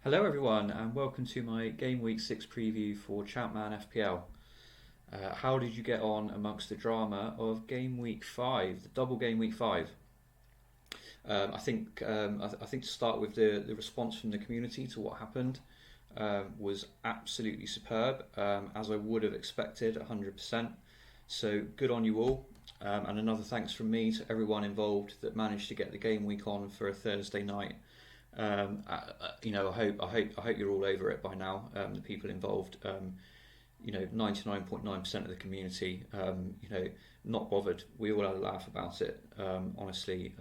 Hello everyone and welcome to my GW6 Preview for Champman FPL. How did you get on amongst the drama of Game Week 5, the double Game Week 5? I think to start with the response from the community to what happened was absolutely superb, as I would have expected, 100%. So good on you all, and another thanks from me to everyone involved that managed to get the game week on for a Thursday night. I hope you're all over it by now. The people involved, 99.9% of the community, not bothered. We all had a laugh about it. Honestly,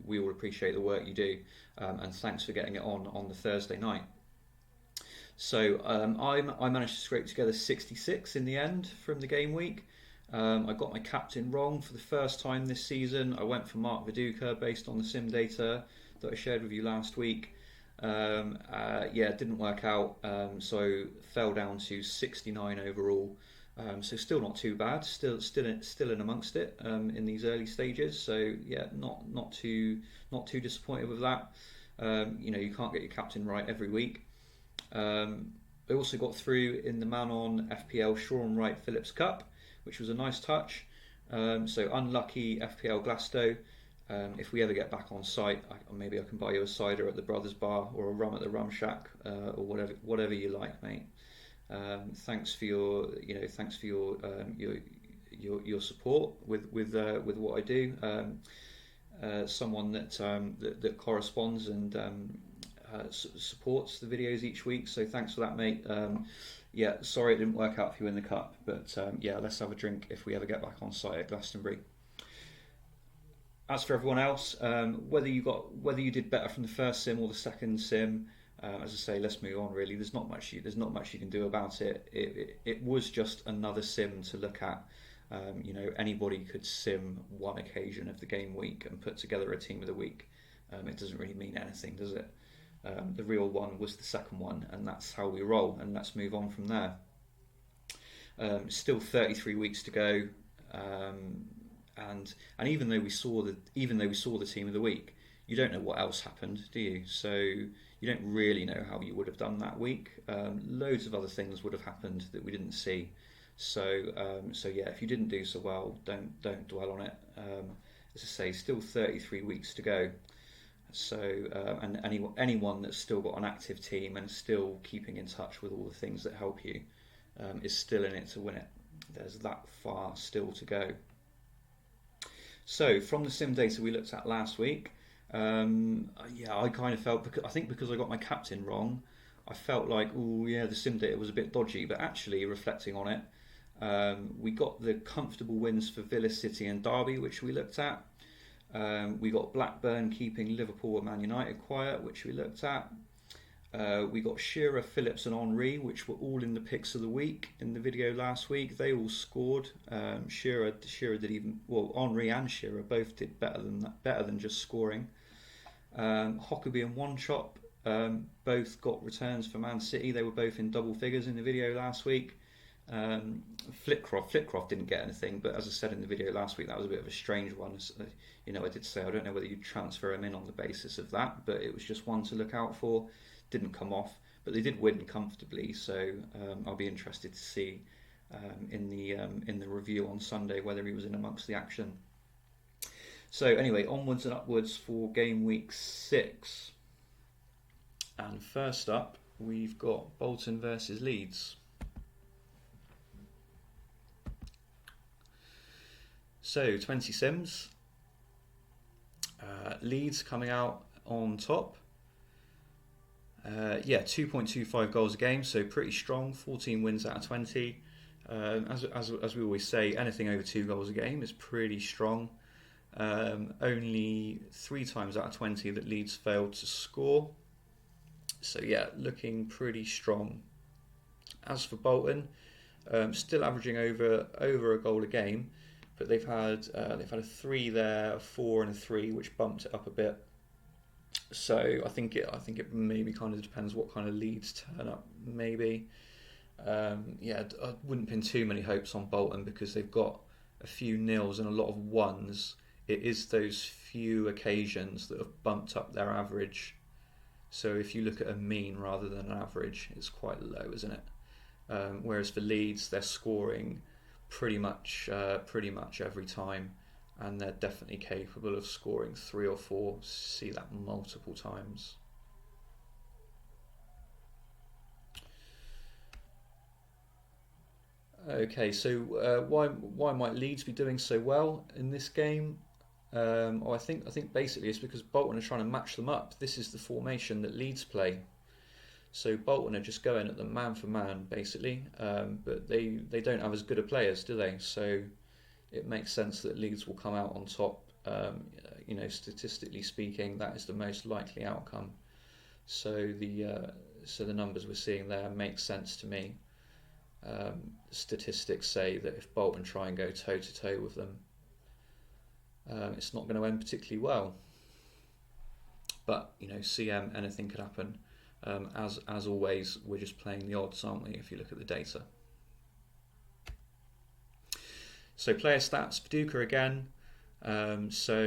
we all appreciate the work you do, and thanks for getting it on the Thursday night. So I managed to scrape together 66 in the end from the game week. I got my captain wrong for the first time this season. I went for Mark Viduka based on the sim data that I shared with you last week. It didn't work out, so fell down to 69 overall. So still not too bad. Still in amongst it in these early stages. So yeah, not too disappointed with that. You can't get your captain right every week. I also got through in the man on FPL Shaw Wright Phillips Cup, which was a nice touch. So unlucky FPL Glasto. If we ever get back on site, maybe I can buy you a cider at the Brothers Bar or a rum at the Rum Shack, or whatever you like, mate. Thanks for your support with what I do. Someone that corresponds and supports the videos each week. So thanks for that, mate. Sorry it didn't work out for you in the cup, but let's have a drink if we ever get back on site at Glastonbury. As for everyone else, whether you did better from the first sim or the second sim, as I say, let's move on. Really, there's not much you can do about it. It was just another sim to look at. Anybody could sim one occasion of the game week and put together a team of the week. It doesn't really mean anything, does it? The real one was the second one, and that's how we roll. And let's move on from there. Still 33 weeks to go. And even though we saw the team of the week, you don't know what else happened, do you? So you don't really know how you would have done that week. Loads of other things would have happened that we didn't see. So if you didn't do so well, don't dwell on it. As I say, still 33 weeks to go. So and anyone that's still got an active team and still keeping in touch with all the things that help you is still in it to win it. There's that far still to go. So from the sim data we looked at last week, I kind of felt, because I got my captain wrong, I felt like, the sim data was a bit dodgy. But actually, reflecting on it, we got the comfortable wins for Villa, City and Derby, which we looked at. We got Blackburn keeping Liverpool and Man United quiet, which we looked at. We got Shearer, Phillips and Henry, which were all in the picks of the week in the video last week. They all scored. Shearer did Henry and Shearer both did better than just scoring. Hockerby and One Chop both got returns for Man City. They were both in double figures in the video last week. Flitcroft didn't get anything, but as I said in the video last week, that was a bit of a strange one. I did say I don't know whether you'd transfer him in on the basis of that, but it was just one to look out for. Didn't come off, but they did win comfortably. So I'll be interested to see in the review on Sunday whether he was in amongst the action. So anyway, onwards and upwards for game week 6. And first up, we've got Bolton versus Leeds. So 20 sims. Leeds coming out on top. 2.25 goals a game, so pretty strong. 14 wins out of 20. As we always say, anything over 2 goals a game is pretty strong. Only 3 times out of 20 that Leeds failed to score. So yeah, looking pretty strong. As for Bolton, still averaging over a goal a game, but they've had a 3 there, a 4 and a 3, which bumped it up a bit. So I think it maybe kind of depends what kind of Leeds turn up. Maybe, I wouldn't pin too many hopes on Bolton because they've got a few nils and a lot of ones. It is those few occasions that have bumped up their average So if you look at a mean rather than an average, it's quite low, isn't it? Whereas for Leeds, they're scoring pretty much every time, and they're definitely capable of scoring 3 or 4. See that multiple times. Okay, so why might Leeds be doing so well in this game? I think basically it's because Bolton are trying to match them up. This is the formation that Leeds play. So Bolton are just going at them man for man, basically. But they don't have as good a players, do they? So it makes sense that Leeds will come out on top. Statistically speaking, that is the most likely outcome. So the numbers we're seeing there make sense to me. Statistics say that if Bolton try and go toe to toe with them, it's not going to end particularly well. But CM, anything could happen. As always, we're just playing the odds, aren't we? If you look at the data. So player stats, Viduka again. So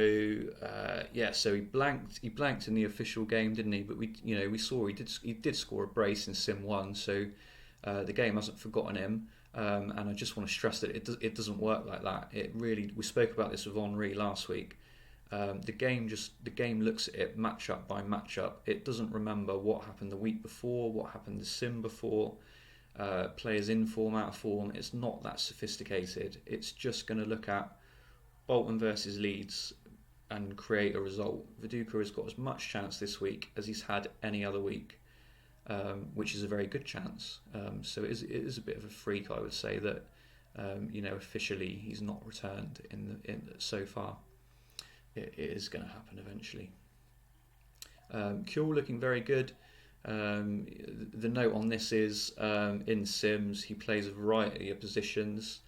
he blanked in the official game, didn't he? But we saw he did score a brace in Sim 1. So the game hasn't forgotten him. And I just want to stress that it doesn't work like that. We spoke about this with Henri last week. The game looks at it matchup by matchup. It doesn't remember what happened the week before, what happened the sim before, players in form, out of form. It's not that sophisticated. It's just going to look at Bolton versus Leeds and create a result. Viduka has got as much chance this week as he's had any other week, which is a very good chance. So it is a bit of a freak, I would say, that officially he's not returned in so far. It is going to happen eventually. Kuehl looking very good. The note on this is in Sims he plays a variety of positions.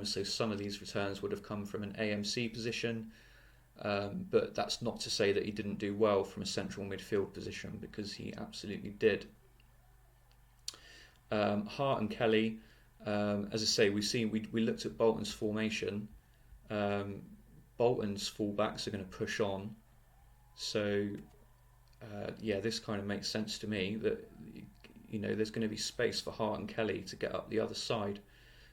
So some of these returns would have come from an AMC position, but that's not to say that he didn't do well from a central midfield position, because he absolutely did. Hart and Kelly, as I say, we looked at Bolton's formation. Bolton's fullbacks are going to push on, so this kind of makes sense to me that there's going to be space for Hart and Kelly to get up the other side,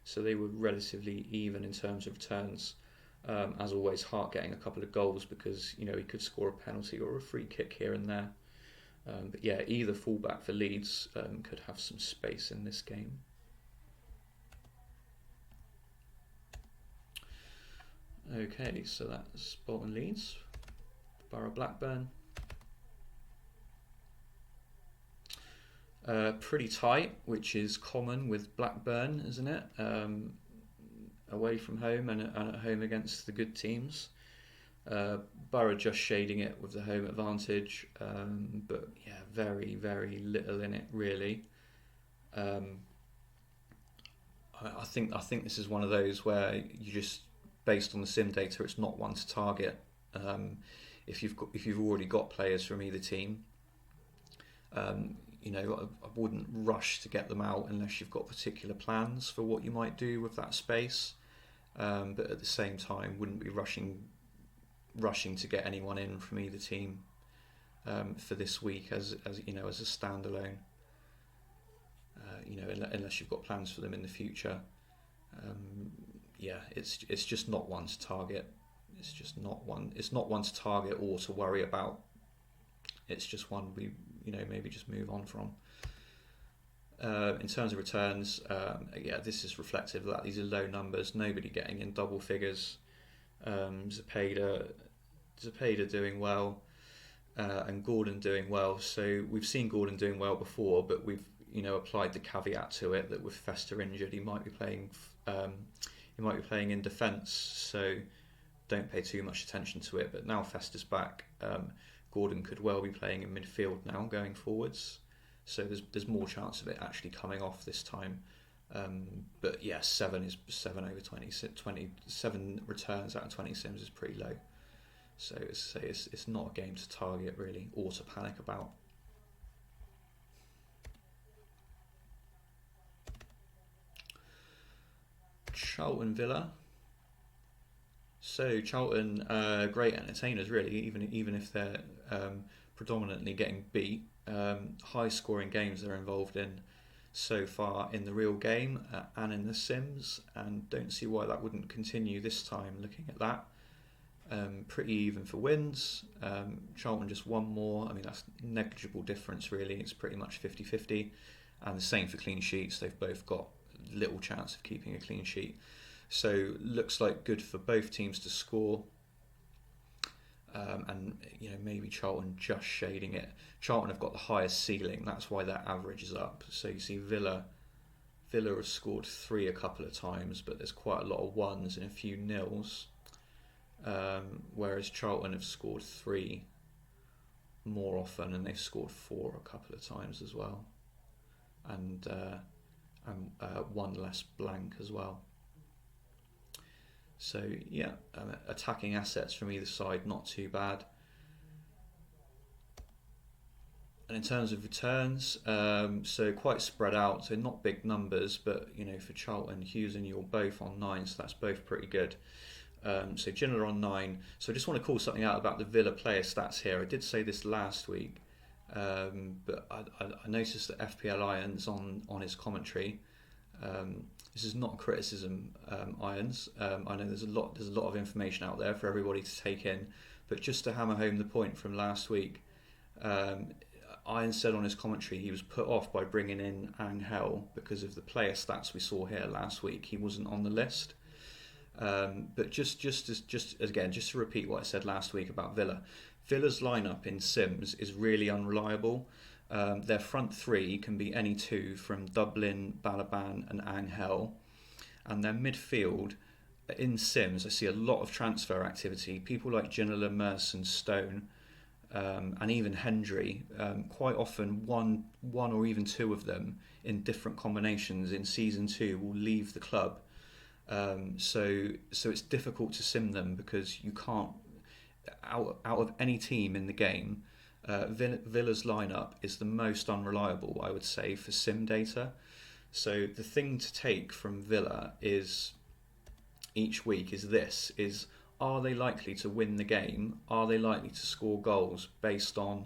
so they were relatively even in terms of returns. As always, Hart getting a couple of goals because he could score a penalty or a free kick here and there. But either fullback for Leeds could have some space in this game. Okay, so that's Bolton Leeds, Barra Blackburn. Pretty tight, which is common with Blackburn, isn't it? Away from home and at home against the good teams. Barra just shading it with the home advantage, but very, very little in it really. I think this is one of those where you just, based on the sim data, it's not one to target. If you've already got players from either team, I wouldn't rush to get them out unless you've got particular plans for what you might do with that space. But at the same time, wouldn't be rushing to get anyone in from either team for this week as a standalone. Unless you've got plans for them in the future. It's just not one to target. It's just not one. It's not one to target or to worry about. It's just one we maybe just move on from. In terms of returns, this is reflective of that. These are low numbers. Nobody getting in double figures. Zepeda doing well, and Gordon doing well. So we've seen Gordon doing well before, but we've applied the caveat to it that with Fester injured, he might be playing in defence. So don't pay too much attention to it. But now Fester's back, Gordon could well be playing in midfield now going forwards. So there's more chance of it actually coming off this time. But 7 over 27 returns out of 20 sims is pretty low. So it's not a game to target really, or to panic about. Charlton Villa. So Charlton, great entertainers really, even if they're predominantly getting beat. High scoring games they're involved in so far in the real game and in the Sims, and don't see why that wouldn't continue this time looking at that. Pretty even for wins. Charlton just one more. I mean, that's negligible difference really. It's pretty much 50-50. And the same for clean sheets. They've both got little chance of keeping a clean sheet. So looks like good for both teams to score. And maybe Charlton just shading it. Charlton have got the highest ceiling. That's why their average is up. So you see Villa have scored 3 a couple of times, but there's quite a lot of ones and a few nils. Whereas Charlton have scored 3 more often, and they've scored 4 a couple of times as well, and 1 less blank as well. So yeah, attacking assets from either side, not too bad. And in terms of returns, so quite spread out, so not big numbers, but for Charlton, Hughes and You're both on 9, so that's both pretty good. So Ginola on 9. So I just want to call something out about the Villa player stats here. I did say this last week, but I noticed that FPL Irons on his commentary. This is not a criticism, Irons. I know there's a lot of information out there for everybody to take in, but just to hammer home the point from last week, Irons said on his commentary he was put off by bringing in Angel because of the player stats we saw here last week. He wasn't on the list. But just to repeat what I said last week about Villa's lineup in Sims is really unreliable. Their front 3 can be any 2 from Dublin, Balaban and Angel, and their midfield in Sims I see a lot of transfer activity. People like Ginola, Merson, Stone, and even Hendry, quite often one or even 2 of them in different combinations in season 2 will leave the club. So it's difficult to sim them because you can't, out of any team in the game, Villa's lineup is the most unreliable, I would say, for sim data. So the thing to take from Villa is each week is are they likely to win the game? Are they likely to score goals based on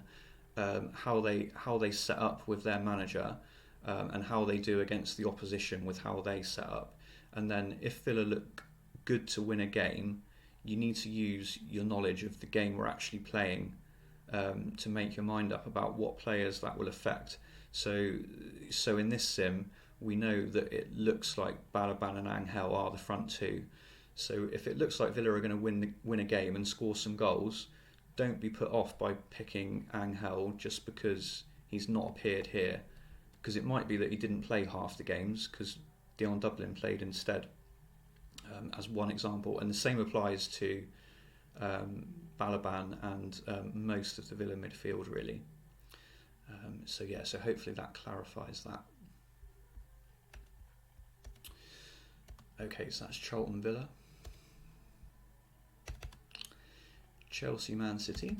how they set up with their manager and how they do against the opposition with how they set up? And then if Villa look good to win a game, you need to use your knowledge of the game we're actually playing to make your mind up about what players that will affect. So in this sim, we know that it looks like Balaban and Angel are the front 2. So if it looks like Villa are going to win a game and score some goals, don't be put off by picking Angel just because he's not appeared here. Because it might be that he didn't play half the games because Dion Dublin played instead, as one example. And the same applies to Balaban and most of the Villa midfield, really. So hopefully that clarifies that. Okay, so that's Charlton Villa. Chelsea Man City.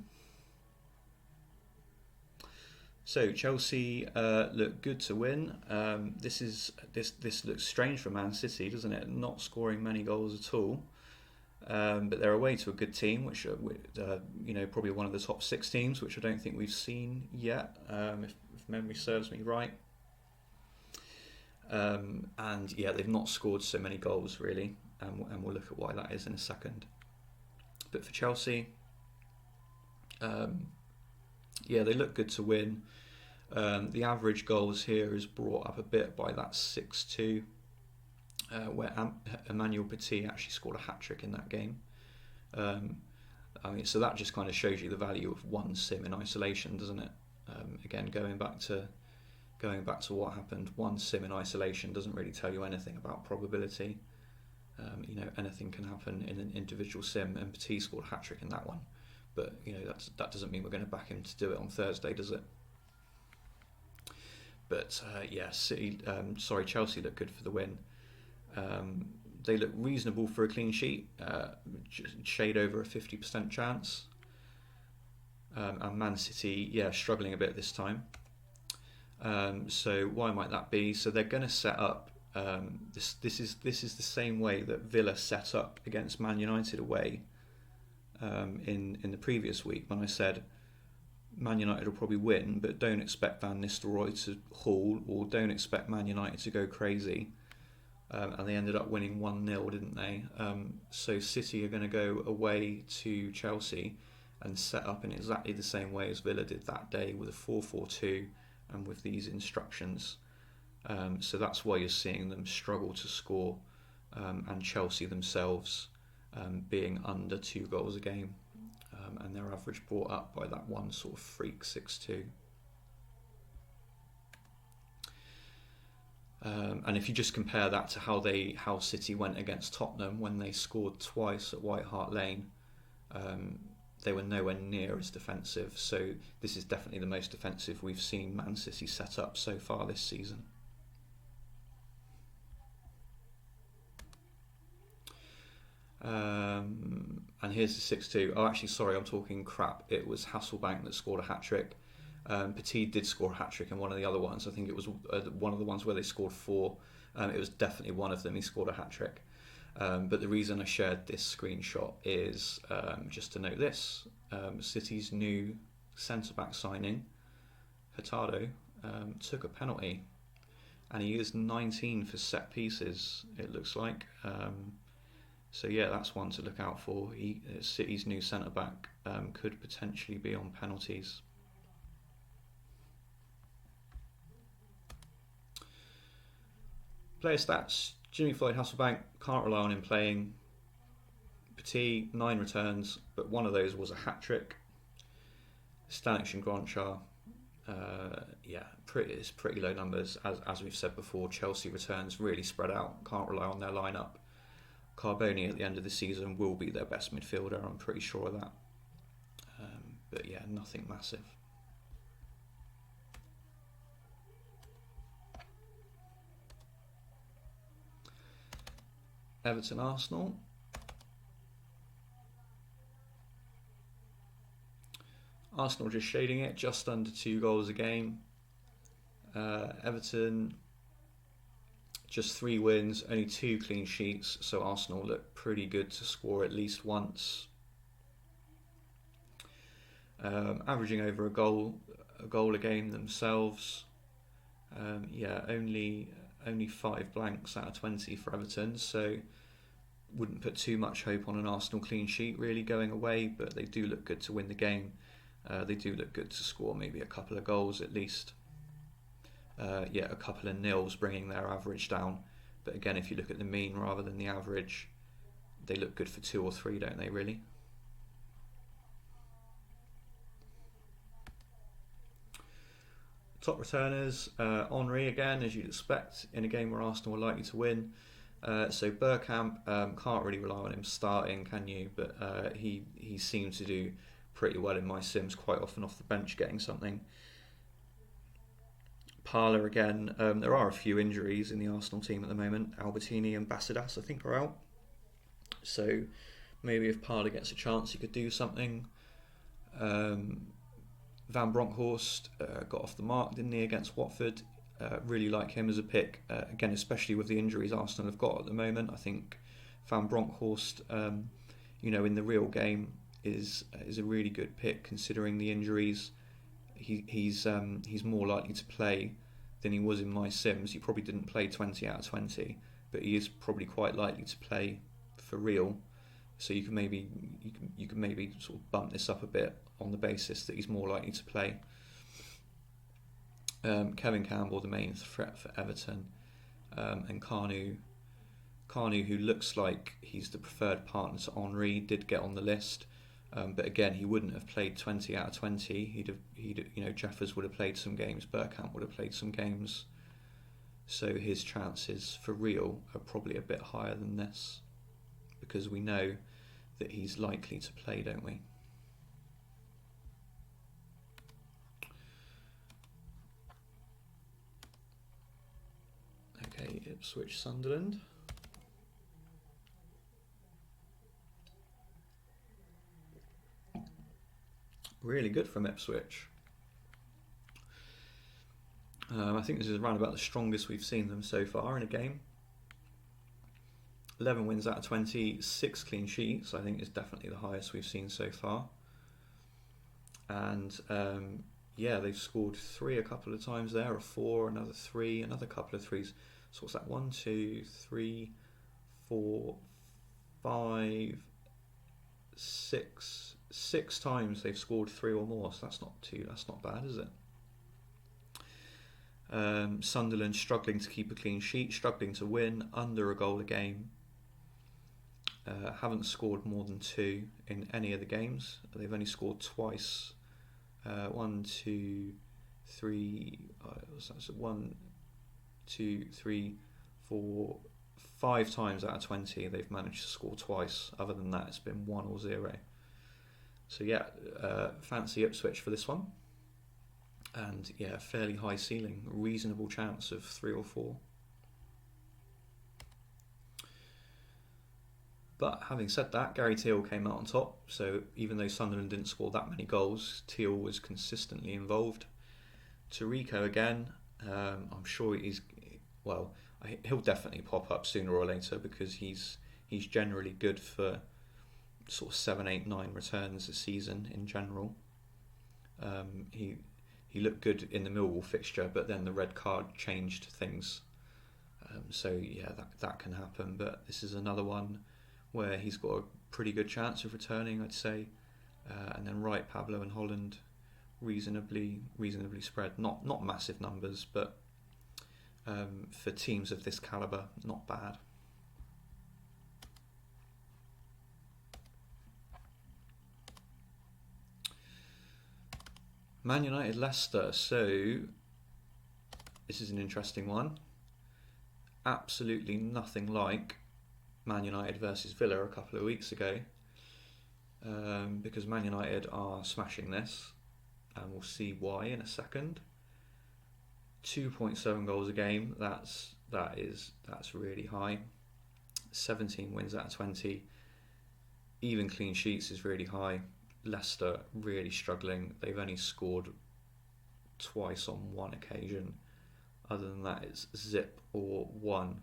So Chelsea look good to win. This looks strange for Man City, doesn't it? Not scoring many goals at all. But they're away to a good team, which are probably one of the top 6 teams, which I don't think we've seen yet, if memory serves me right. And they've not scored so many goals really, and we'll look at why that is in a second. But for Chelsea, they look good to win. The average goals here is brought up a bit by that 6-2, where Emmanuel Petit actually scored a hat-trick in that game. So that just kind of shows you the value of one sim in isolation, doesn't it? Again, going back to what happened, one sim in isolation doesn't really tell you anything about probability. Anything can happen in an individual sim, and Petit scored a hat-trick in that one. But that doesn't mean we're going to back him to do it on Thursday, does it? But Chelsea look good for the win. They look reasonable for a clean sheet, shade over a 50% chance. And Man City, struggling a bit this time. So why might that be? So they're going to set up. This is the same way that Villa set up against Man United away in the previous week, when I said Man United will probably win, but don't expect Van Nistelrooy to haul, or don't expect Man United to go crazy. And they ended up winning 1-0, didn't they? So City are going to go away to Chelsea and set up in exactly the same way as Villa did that day, with a 4-4-2 and with these instructions. So that's why you're seeing them struggle to score, and Chelsea themselves being under 2 goals a game, and their average brought up by that one sort of freak 6-2. And if you just compare that to how City went against Tottenham when they scored twice at White Hart Lane, they were nowhere near as defensive. So this is definitely the most defensive we've seen Man City set up so far this season. And here's the 6-2. Oh, actually, sorry, I'm talking crap. It was Hasselbank that scored a hat-trick. Petit did score a hat-trick in one of the other ones. I think it was one of the ones where they scored 4. It was definitely one of them. He scored a hat-trick. But the reason I shared this screenshot is just to note this. City's new centre-back signing, Hurtado, took a penalty. And he is 19 for set pieces, it looks like. So yeah, that's one to look out for. City's new centre-back could potentially be on penalties. Player stats: Jimmy Floyd Hasselbank, can't rely on him playing. Petit, 9 returns, but one of those was a hat-trick. Stanic and Granchar, it's pretty low numbers. As we've said before, Chelsea returns really spread out, can't rely on their lineup. Carboni at the end of the season will be their best midfielder, I'm pretty sure of that. But yeah, nothing massive. Everton Arsenal. Arsenal just shading it, just under 2 goals a game. Everton, just 3 wins, only 2 clean sheets, so Arsenal look pretty good to score at least once. Averaging over a goal a game themselves. Only 5 blanks out of 20 for Everton, so wouldn't put too much hope on an Arsenal clean sheet really going away, but they do look good to win the game. They do look good to score maybe a couple of goals at least. A couple of nils, bringing their average down. But again, if you look at the mean rather than the average, they look good for 2 or 3, don't they, really? Top returners, Henry again, as you'd expect, in a game where Arsenal were likely to win. So Bergkamp, can't really rely on him starting, can you? But he seems to do pretty well in my sims, quite often off the bench getting something. Parler again, there are a few injuries in the Arsenal team at the moment. Albertini and Basidas I think are out, so maybe if Parler gets a chance he could do something. Van Bronckhorst got off the mark, didn't he, against Watford? Really like him as a pick, again, especially with the injuries Arsenal have got at the moment. I think Van Bronckhorst, in the real game is a really good pick considering the injuries. He's more likely to play than he was in my sims. He probably didn't play 20 out of 20, but he is probably quite likely to play for real. So you can maybe sort of bump this up a bit on the basis that he's more likely to play. Kevin Campbell, the main threat for Everton, and Carnu, who looks like he's the preferred partner to Henry, did get on the list. But again, he wouldn't have played 20 out of 20. Jeffers would have played some games, Bergkamp would have played some games. So his chances for real are probably a bit higher than this, because we know that he's likely to play, don't we? Okay, Ipswich, Sunderland. Really good from Ipswich. I think this is around about the strongest we've seen them so far in a game. 11 wins out of 20, 6 clean sheets, I think is definitely the highest we've seen so far. and they've scored 3 a couple of times there, a 4, another 3, another couple of 3s. So what's that? 1, 2, 3, 4, 5, 6. 6 times they've scored 3 or more. So that's not bad, is it? Sunderland struggling to keep a clean sheet, struggling to win, under a goal a game. Haven't scored more than 2 in any of the games. They've only scored twice. 1, 2, 3. 1, 2, 3, 4, 5 times out of 20 they've managed to score twice. Other than that, it's been 1 or 0. So fancy Ipswich for this one. And fairly high ceiling, reasonable chance of 3 or 4. But having said that, Gary Teal came out on top. So even though Sunderland didn't score that many goals, Teal was consistently involved. Tarico again, I'm sure he'll definitely pop up sooner or later, because he's generally good for sort of 7, 8, 9 returns a season in general. He looked good in the Millwall fixture, but then the red card changed things. That can happen. But this is another one where he's got a pretty good chance of returning, I'd say. And then Wright, Pablo and Holland, reasonably spread. Not massive numbers, but for teams of this calibre, not bad. Man United Leicester. So this is an interesting one. Absolutely nothing like Man United versus Villa a couple of weeks ago, because Man United are smashing this, and we'll see why in a second. 2.7 goals a game. That's really high. 17 wins out of 20. Even clean sheets is really high. Leicester really struggling. They've only scored twice on 1 occasion. Other than that, it's 0 or 1.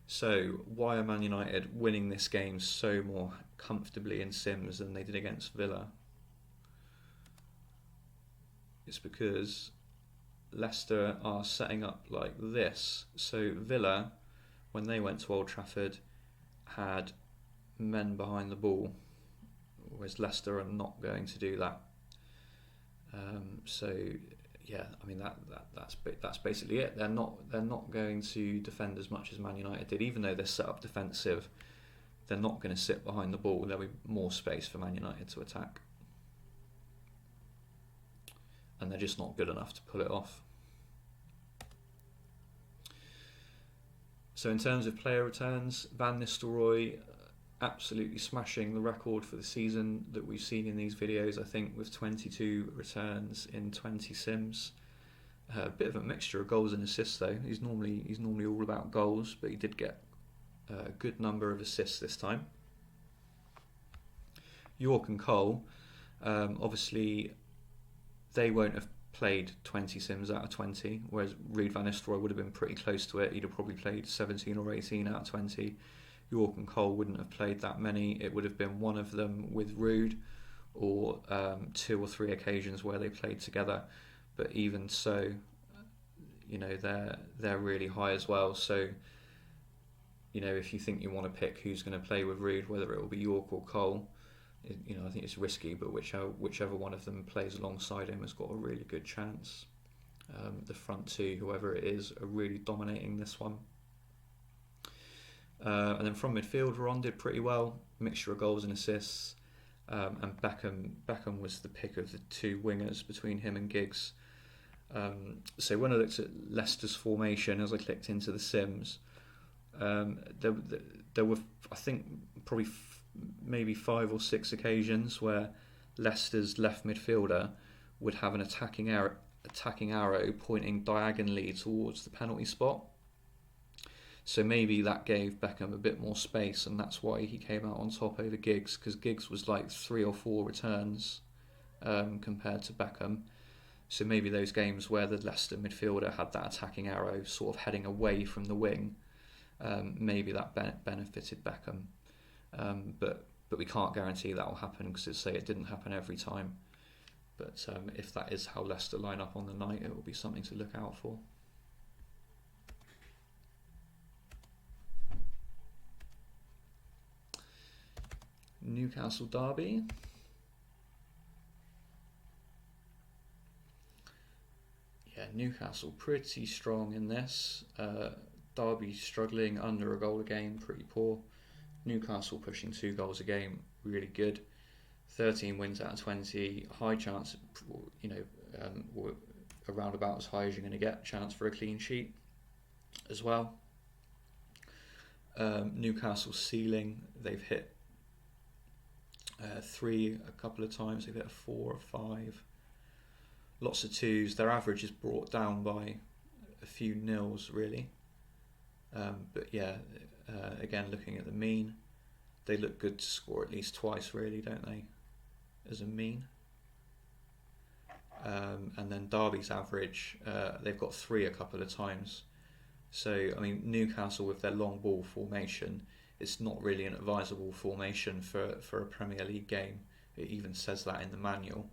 So why are Man United winning this game so more comfortably in Sims than they did against Villa? It's because Leicester are setting up like this. So Villa, when they went to Old Trafford, had men behind the ball, whereas Leicester are not going to do that. That's basically it. They're not going to defend as much as Man United did, even though they're set up defensive. They're not going to sit behind the ball. There'll be more space for Man United to attack, and they're just not good enough to pull it off. So in terms of player returns, Van Nistelrooy absolutely smashing the record for the season that we've seen in these videos, I think, with 22 returns in 20 sims. A bit of a mixture of goals and assists though. He's normally all about goals, but he did get a good number of assists this time. York and Cole, obviously they won't have played 20 sims out of 20, whereas Ruud van Nistelrooy would have been pretty close to it. He'd have probably played 17 or 18 out of 20. York and Cole wouldn't have played that many. It would have been one of them with Ruud, or 2 or 3 occasions where they played together. But even so, they're really high as well. So, if you think you want to pick who's going to play with Ruud, whether it will be York or Cole, I think it's risky. But whichever one of them plays alongside him has got a really good chance. The front two, whoever it is, are really dominating this one. And then from midfield, Ron did pretty well, mixture of goals and assists. And Beckham was the pick of the 2 wingers between him and Giggs. So when I looked at Leicester's formation, as I clicked into the Sims, there were, I think, probably maybe 5 or 6 occasions where Leicester's left midfielder would have an attacking arrow pointing diagonally towards the penalty spot. So maybe that gave Beckham a bit more space, and that's why he came out on top over Giggs, because Giggs was like 3 or 4 returns compared to Beckham. So maybe those games where the Leicester midfielder had that attacking arrow sort of heading away from the wing, maybe that benefited Beckham. But but we can't guarantee that will happen because it didn't happen every time. But if that is how Leicester line up on the night, it will be something to look out for. Newcastle derby. Yeah, Newcastle pretty strong in this. Derby struggling, under a goal a game, pretty poor. Newcastle pushing 2 goals a game, really good. 13 wins out of 20, high chance, around about as high as you're going to get, chance for a clean sheet as well. Newcastle's ceiling, they've hit 3 a couple of times, they've hit a 4 or 5. Lots of 2s. Their average is brought down by a few nils, really. But yeah, again, looking at the mean, they look good to score at least twice, really, don't they, as a mean? And then Derby's average, they've got 3 a couple of times. So, I mean, Newcastle with their long ball formation, it's not really an advisable formation for a Premier League game. It even says that in the manual.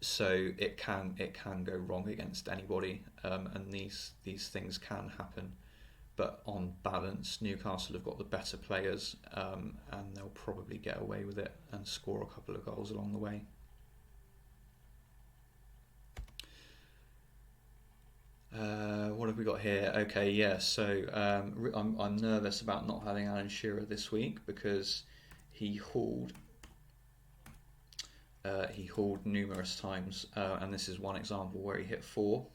So it can go wrong against anybody, and these things can happen. But on balance, Newcastle have got the better players, and they'll probably get away with it and score a couple of goals along the way. What have we got here? Okay, yeah. So I'm nervous about not having Alan Shearer this week because he hauled numerous times, and this is one example where he hit 4.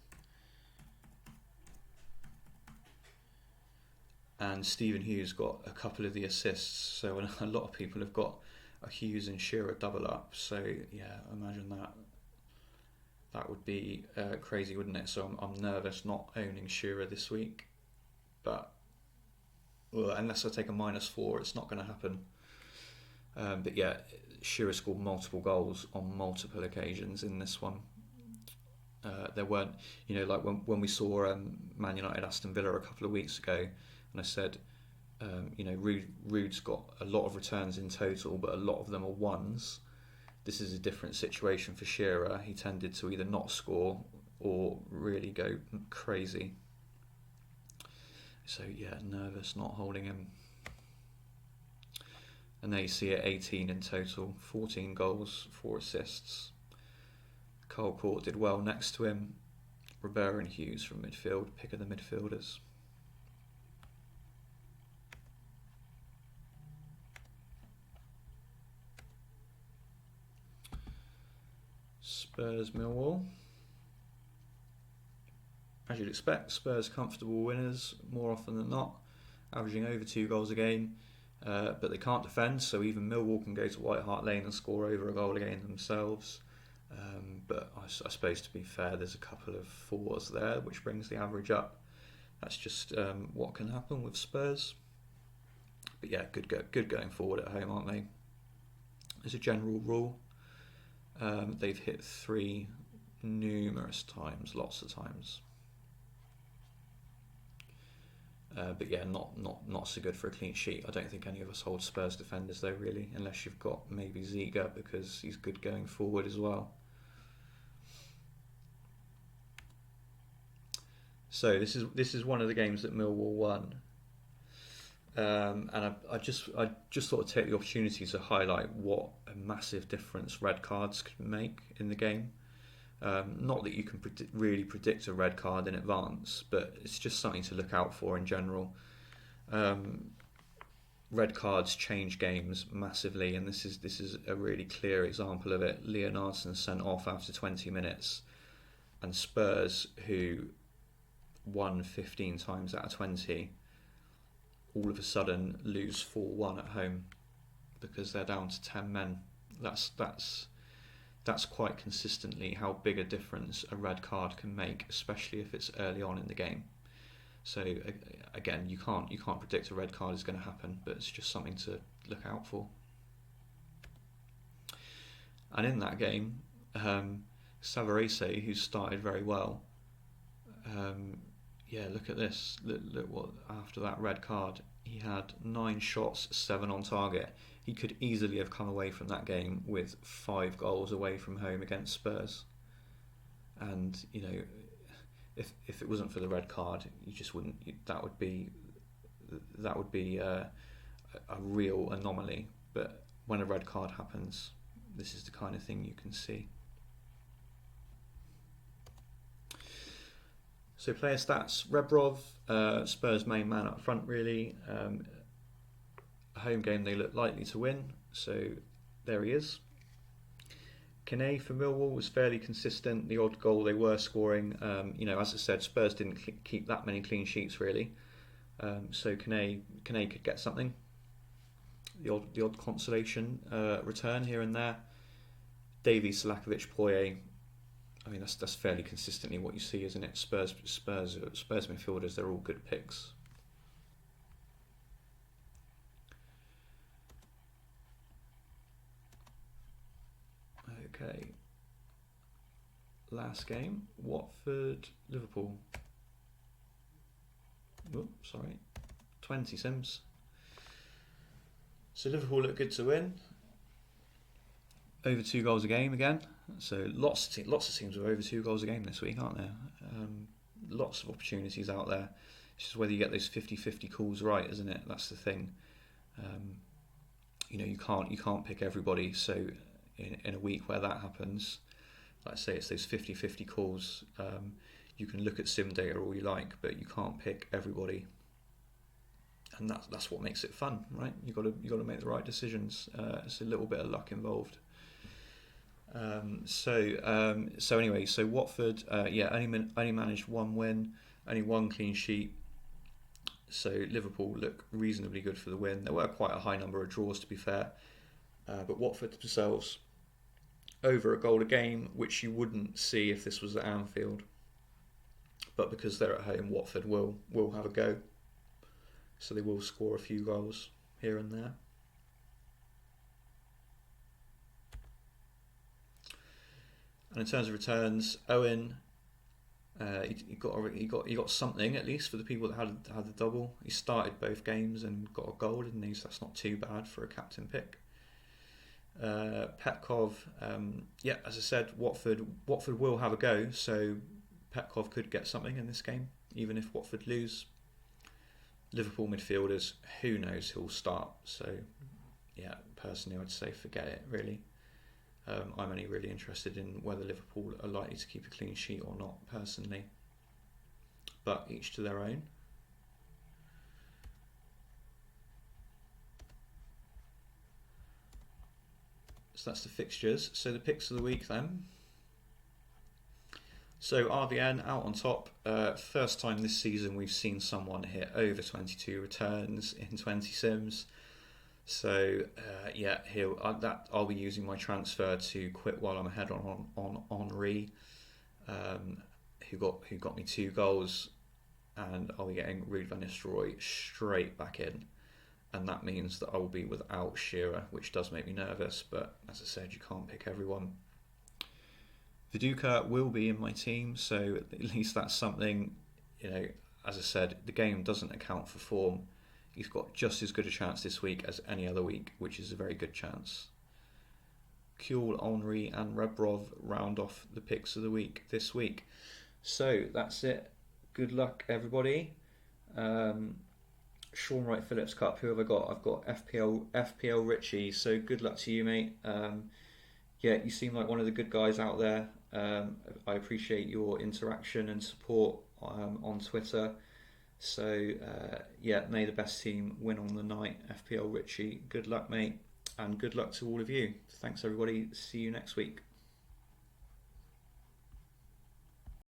And Stephen Hughes got a couple of the assists, so a lot of people have got a Hughes and Shearer double up. So yeah, imagine that would be crazy, wouldn't it? So I'm nervous not owning Shearer this week, but unless I take a -4, it's not going to happen. But yeah, Shearer scored multiple goals on multiple occasions in this one. There weren't, like when we saw Man United Aston Villa a couple of weeks ago, and I said, Rude's got a lot of returns in total, but a lot of them are 1s. This is a different situation for Shearer. He tended to either not score or really go crazy. So yeah, nervous not holding him. And there you see it, 18 in total, 14 goals, 4 assists. Cole Court did well next to him. Rivera and Hughes from midfield, pick of the midfielders. Spurs Millwall. As you'd expect, Spurs comfortable winners more often than not, averaging over 2 goals a game. But they can't defend, so even Millwall can go to White Hart Lane and score over a goal a game themselves. But I suppose, to be fair, there's a couple of 4s there, which brings the average up. That's just what can happen with Spurs. But yeah, good going forward at home, aren't they? As a general rule, they've hit 3 numerous times, lots of times. But yeah, not so good for a clean sheet. I don't think any of us hold Spurs defenders though, really, unless you've got maybe Ziga, because he's good going forward as well. So this is one of the games that Millwall won, and I just thought I'd take the opportunity to highlight what a massive difference red cards can make in the game. Not that you can really predict a red card in advance, but it's just something to look out for in general. Red cards change games massively, and this is a really clear example of it. Leonardson sent off after 20 minutes, and Spurs, who won 15 times out of 20, all of a sudden lose 4-1 at home because they're down to 10 men. That's quite consistently how big a difference a red card can make, especially if it's early on in the game. So again, you can't predict a red card is going to happen, but it's just something to look out for. And in that game, Savarese, who started very well, look at this. Look what after that red card, He had 9 shots, 7 on target. He could easily have come away from that game with 5 goals away from home against Spurs. And if it wasn't for the red card, you just wouldn't. That would be a real anomaly. But when a red card happens, this is the kind of thing you can see. So player stats: Rebrov, Spurs' main man up front, really. A home game they look likely to win, so there he is. Kane for Millwall was fairly consistent. The odd goal they were scoring, as I said, Spurs didn't keep that many clean sheets really. So Kane could get something. The odd consolation return here and there. Davies, Selakovic, Poirier. I mean, that's fairly consistently what you see, isn't it? Spurs midfielders, they're all good picks. Okay. Last game, Watford, Liverpool. Oh, sorry. 20 sims. So Liverpool look good to win. Over 2 goals a game again. So lots of teams with over 2 goals a game this week, aren't there? Lots of opportunities out there. It's just whether you get those 50-50 calls right, isn't it? That's the thing. You can't pick everybody. So in a week where that happens, like I say, it's those 50-50 calls. You can look at sim data all you like, but you can't pick everybody. And that's what makes it fun, right? You got to make the right decisions. It's a little bit of luck involved. So anyway, Watford, only managed 1 win, only 1 clean sheet. So Liverpool look reasonably good for the win. There were quite a high number of draws, to be fair, but Watford themselves over a goal a game, which you wouldn't see if this was at Anfield. But because they're at home, Watford will have a go. So they will score a few goals here and there. And in terms of returns, Owen, he got something at least for the people that had the double. He started both games and got a goal, didn't he? So that's not too bad for a captain pick. Petkov, as I said, Watford will have a go. So Petkov could get something in this game, even if Watford lose. Liverpool midfielders, who knows who'll start. So yeah, personally, I'd say forget it. Really. I'm only really interested in whether Liverpool are likely to keep a clean sheet or not, personally. But each to their own. So that's the fixtures. So the picks of the week then. So RVN out on top. First time this season we've seen someone hit over 22 returns in 20 sims. So I'll be using my transfer to quit while I'm ahead on Henri, who got me 2 goals, and I'll be getting Ruud van Nistelrooy straight back in, and that means that I will be without Shearer, which does make me nervous. But as I said, you can't pick everyone. Viduka will be in my team, so at least that's something. As I said, the game doesn't account for form. He's got just as good a chance this week as any other week, which is a very good chance. Kuhl, Henri and Rebrov round off the picks of the week this week. So that's it. Good luck, everybody. Sean Wright Phillips Cup, who have I got? I've got FPL Richie, so good luck to you, mate. You seem like one of the good guys out there. I appreciate your interaction and support on Twitter. So, may the best team win on the night. FPL Richie, good luck, mate. And good luck to all of you. Thanks, everybody. See you next week.